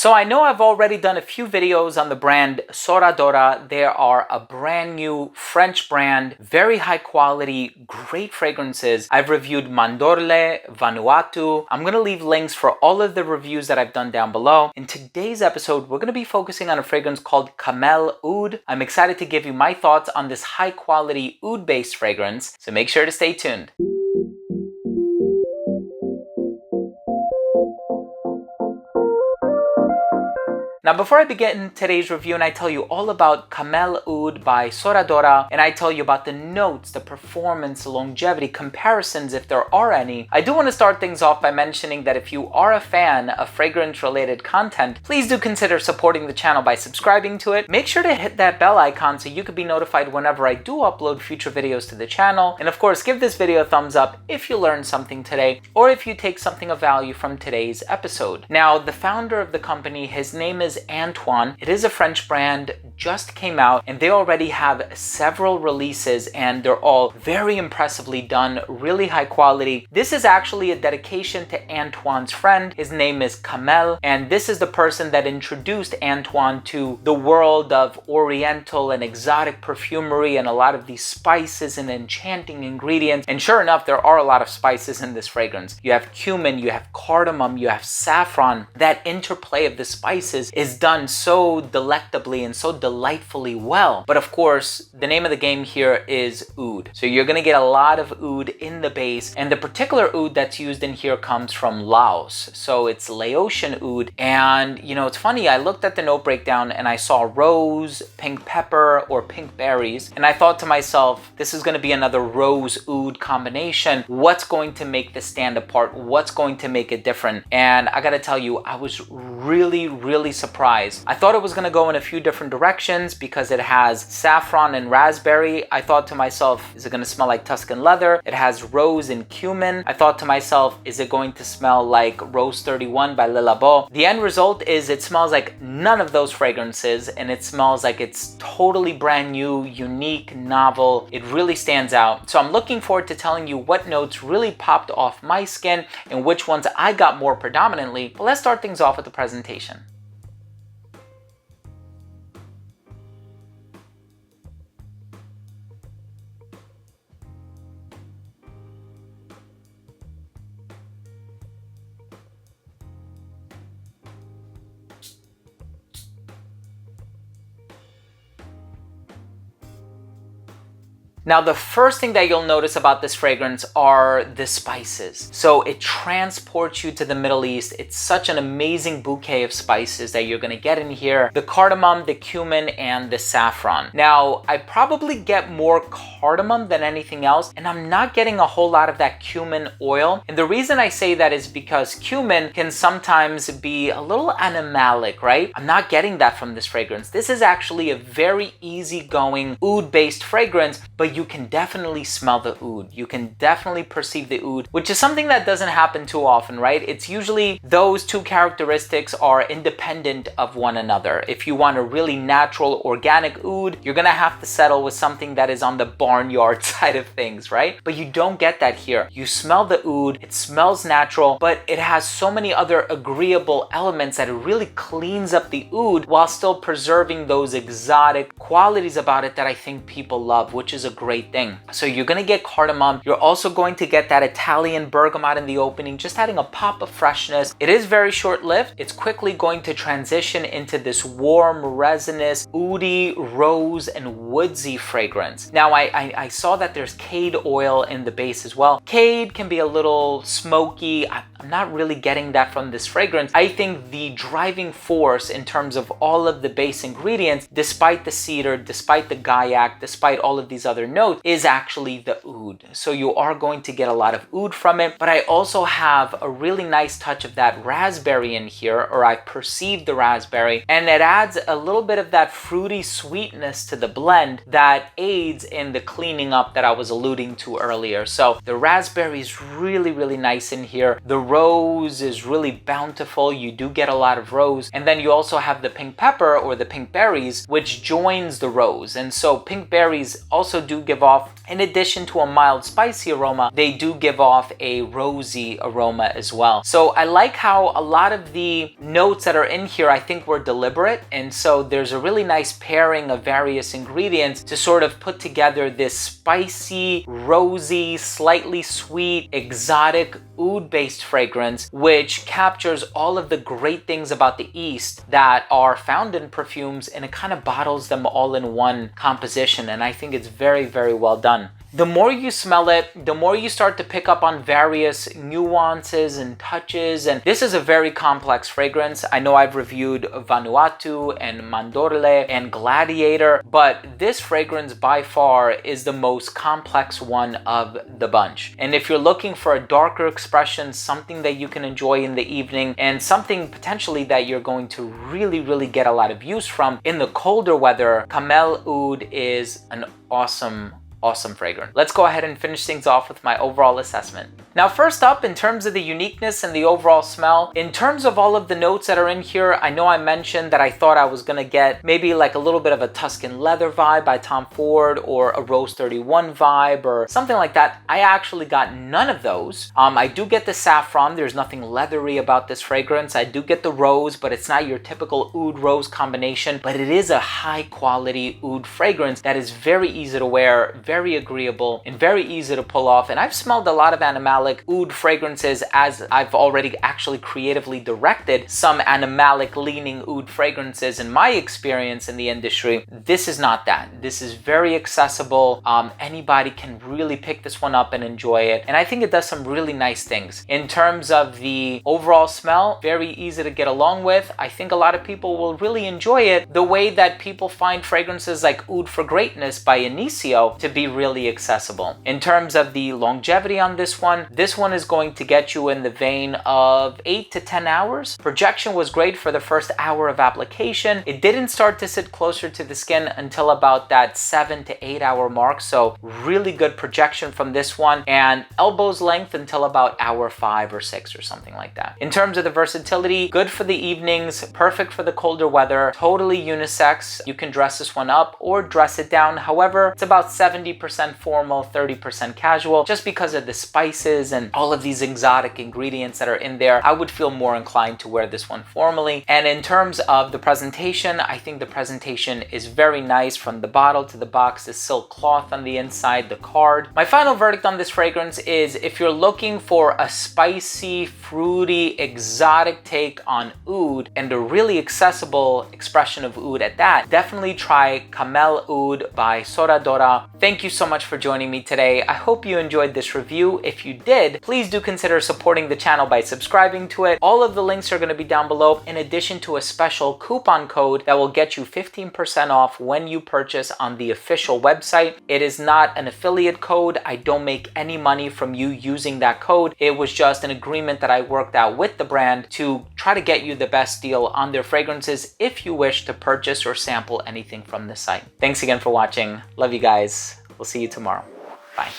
So I know I've already done a few videos on the brand Sora Dora. They are a brand new French brand, very high quality, great fragrances. I've reviewed Mandorle, Vanuatu. I'm going to leave links for all of the reviews that I've done down below. In today's episode, we're going to be focusing on a fragrance called Kamel Oud. I'm excited to give you my thoughts on this high quality oud based fragrance, so make sure to stay tuned. Now, before I begin today's review and I tell you all about Kamel Oud by Sora Dora, and I tell you about the notes, the performance, the longevity, comparisons if there are any, I do want to start things off by mentioning that if you are a fan of fragrance-related content, please do consider supporting the channel by subscribing to it. Make sure to hit that bell icon so you can be notified whenever I do upload future videos to the channel. And of course, give this video a thumbs up if you learned something today or if you take something of value from today's episode. Now, the founder of the company, his name is Antoine. It is a French brand, just came out, and they already have several releases and they're all very impressively done, really high quality. This is actually a dedication to Antoine's friend. His name is Kamel, and this is the person that introduced Antoine to the world of oriental and exotic perfumery and a lot of these spices and enchanting ingredients. And sure enough, there are a lot of spices in this fragrance. You have cumin, you have cardamom, you have saffron. That interplay of the spices is done so delectably and so delightfully well. But of course, the name of the game here is oud. So you're gonna get a lot of oud in the base, and the particular oud that's used in here comes from Laos. So it's Laotian oud, and you know, it's funny, I looked at the note breakdown and I saw rose, pink pepper, or pink berries, and I thought to myself, this is gonna be another rose oud combination. What's going to make this stand apart? What's going to make it different? And I gotta tell you, I was really surprised. I thought it was going to go in a few different directions because it has saffron and raspberry. I thought to myself, is it going to smell like Tuscan leather? It has rose and cumin. I thought to myself, is it going to smell like Rose 31 by Le Labo? The end result is it smells like none of those fragrances, and it smells like it's totally brand new, unique, novel. It really stands out. So I'm looking forward to telling you what notes really popped off my skin and which ones I got more predominantly. But let's start things off with the presentation. Now, the first thing that you'll notice about this fragrance are the spices. So it transports you to the Middle East. It's such an amazing bouquet of spices that you're gonna get in here. The cardamom, the cumin, and the saffron. Now, I probably get more cardamom than anything else, and I'm not getting a whole lot of that cumin oil. And the reason I say that is because cumin can sometimes be a little animalic, right? I'm not getting that from this fragrance. This is actually a very easygoing oud-based fragrance, but you can definitely smell the oud. You can definitely perceive the oud, which is something that doesn't happen too often, right? It's usually those two characteristics are independent of one another. If you want a really natural, organic oud, you're gonna have to settle with something that is on the barnyard side of things, right? But you don't get that here. You smell the oud, it smells natural, but it has so many other agreeable elements that it really cleans up the oud while still preserving those exotic qualities about it that I think people love, which is a great thing. So you're gonna get cardamom. You're also going to get that Italian bergamot in the opening, just adding a pop of freshness. It is very short-lived. It's quickly going to transition into this warm, resinous, oudy, rose, and woodsy fragrance. Now, I saw that there's cade oil in the base as well. Cade can be a little smoky. I'm not really getting that from this fragrance. I think the driving force in terms of all of the base ingredients, despite the cedar, despite the gaiac, despite all of these other notes, is actually the oud. So you are going to get a lot of oud from it, but I also have a really nice touch of that raspberry in here, or I perceive the raspberry, and it adds a little bit of that fruity sweetness to the blend that aids in the cleaning up that I was alluding to earlier. So the raspberry is really nice in here. The rose is really bountiful. You do get a lot of rose. And then you also have the pink pepper or the pink berries, which joins the rose. And so pink berries also do do give off, in addition to a mild spicy aroma, they do give off a rosy aroma as well. So I like how a lot of the notes that are in here, I think were deliberate. And so there's a really nice pairing of various ingredients to sort of put together this spicy, rosy, slightly sweet, exotic oud-based fragrance, which captures all of the great things about the East that are found in perfumes, and it kind of bottles them all in one composition. And I think it's very, very well done. The more you smell it, the more you start to pick up on various nuances and touches, and this is a very complex fragrance. I know I've reviewed Vanuatu and Mandorle and Gladiator, but this fragrance by far is the most complex one of the bunch. And if you're looking for a darker expression, something that you can enjoy in the evening, and something potentially that you're going to really get a lot of use from in the colder weather, Kamel Ood is an awesome fragrance. Let's go ahead and finish things off with my overall assessment. Now, first up, in terms of the uniqueness and the overall smell, in terms of all of the notes that are in here, I know I mentioned that I thought I was gonna get maybe like a little bit of a Tuscan leather vibe by Tom Ford, or a Rose 31 vibe, or something like that. I actually got none of those. I do get the saffron. There's nothing leathery about this fragrance. I do get the rose, but it's not your typical oud rose combination, but it is a high quality oud fragrance that is very easy to wear, very agreeable, and very easy to pull off. And I've smelled a lot of animalic oud fragrances, as I've already actually creatively directed some animalic leaning oud fragrances in my experience in the industry. This is not that. This is very accessible. Anybody can really pick this one up and enjoy it. And I think it does some really nice things. In terms of the overall smell, very easy to get along with. I think a lot of people will really enjoy it the way that people find fragrances like Oud for Greatness by Inicio to be really accessible. In terms of the longevity on this one is going to get you in the vein of 8 to 10 hours. Projection was great for the first hour of application. It didn't start to sit closer to the skin until about that 7 to 8 hour mark. So really good projection from this one, and elbows length until about hour 5 or 6 or something like that. In terms of the versatility, good for the evenings, perfect for the colder weather, totally unisex. You can dress this one up or dress it down. However, it's about 70% formal, 30% casual, just because of the spices and all of these exotic ingredients that are in there. I would feel more inclined to wear this one formally. And in terms of the presentation, I think the presentation is very nice, from the bottle to the box, the silk cloth on the inside, the card. My final verdict on this fragrance is, if you're looking for a spicy, fruity, exotic take on oud, and a really accessible expression of oud at that, definitely try Kamel Ood by Sora Dora. Thank you so much for joining me today. I hope you enjoyed this review. If you did, please do consider supporting the channel by subscribing to it. All of the links are going to be down below, in addition to a special coupon code that will get you 15% off when you purchase on the official website. It is not an affiliate code. I don't make any money from you using that code. It was just an agreement that I worked out with the brand to try to get you the best deal on their fragrances if you wish to purchase or sample anything from the site. Thanks again for watching. Love you guys. We'll see you tomorrow. Bye.